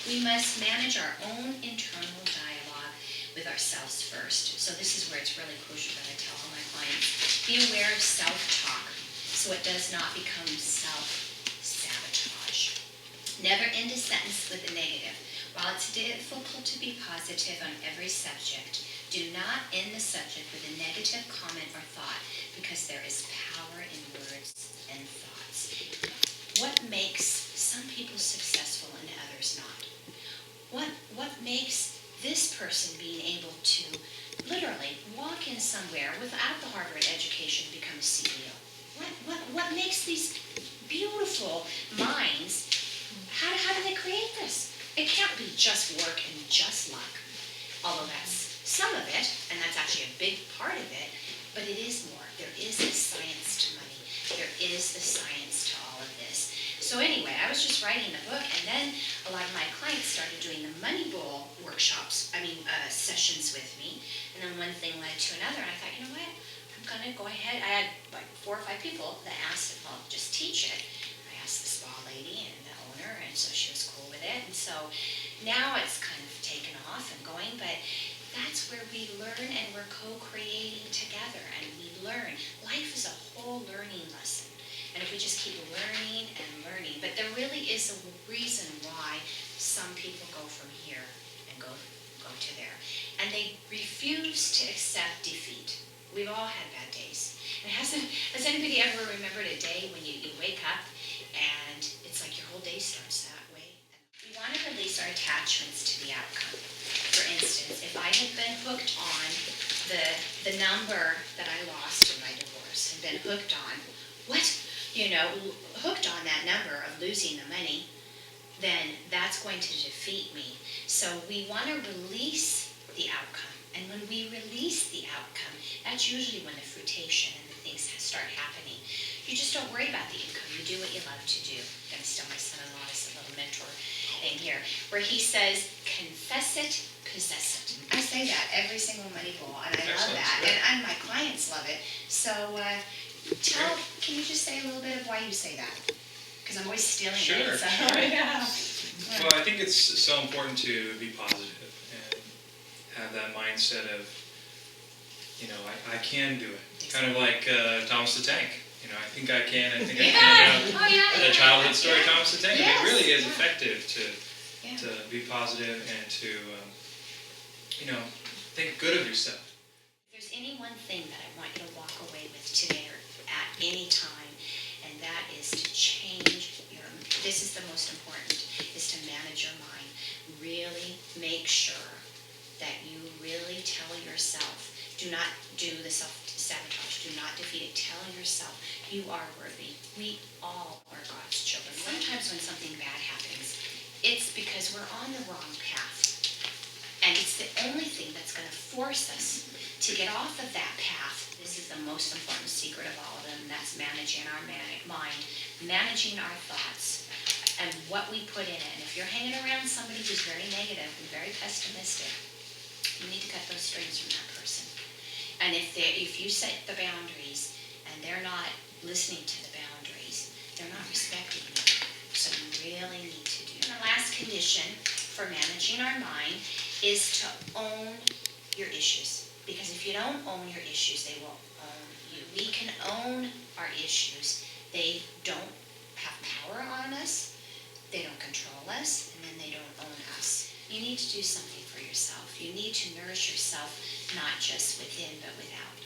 We must manage our own internal dialogue with ourselves first. So this is where it's really crucial that I tell all my clients, be aware of self-talk so it does not become self-sabotage. Never end a sentence with a negative. While it's difficult to be positive on every subject, do not end the subject with a negative comment or thought, because there is power in words and thoughts. What makes some people successful and others not? What makes this person being able to literally walk in somewhere without the Harvard education and become a CEO? What makes these beautiful minds, how do they create this? It can't be just work and just luck, although that's some of it, and that's actually a big part of it, but it is more. There is a science to money. There is the science to all of this. So anyway, I was just writing the book, and then a lot of my clients started doing the Money Bowl sessions with me, and then one thing led to another, and I thought, you know what, I'm going to go ahead. I had like 4 or 5 people that asked if I'll just teach it. I asked the spa lady and the owner, and so she was cool with it, and so now it's kind of taken off and going, but that's where we learn, and we're co-creating together, and we learn. Life is a whole learning lesson, and if we just keep learning and learning, but there really is a reason why some people go from here and go to there, and they refuse to accept defeat. We've all had bad days. And has anybody ever remembered a day when you wake up and it's like your whole day starts that way? We want to release our attachments to the outcome. For instance, if I had been hooked on the number that I lost in my divorce, and been hooked on hooked on that number of losing the money, then that's going to defeat me. So we want to release the outcome. And when we release the outcome, that's usually when the fruitation and the things start happening. You just don't worry about the income. You do what you love to do. I'm going to steal my son-in-law as a little mentor thing here, where he says, confess it, possess it. I say that every single Money Bowl, and I love that. And my clients love it. So can you just say a little bit of why you say that? Because I'm always stealing it. Sure. Yeah. Well, I think it's so important to be positive and have that mindset of, I can do it. Kind of like Thomas the Tank. I think I can. I think I can. The childhood story, Thomas the Tank. Yes. It really is effective to be positive and to, think good of yourself. If there's any one thing that I want you to walk away with today or at any time, and that is to change this is the most important, is to manage your mind. Really make sure that you really tell yourself, do not do the self-sabotage, do not defeat it. Tell yourself, you are worthy. We all are God's children. Sometimes when something bad happens, it's because we're on the wrong path. And it's the only thing that's going to force us to get off of that path. This is the most important secret of all of them, and that's managing our mind, managing our thoughts, and what we put in it. And if you're hanging around somebody who's very negative and very pessimistic, you need to cut those strings from that person. And if you set the boundaries and they're not listening to the boundaries, they're not respecting you. So you really need to do. And the last condition for managing our mind is to own your issues. Because if you don't own your issues, they will own you. We can own our issues. They don't have power on us. They don't control us, and then they don't own us. You need to do something for yourself. You need to nourish yourself, not just within, but without.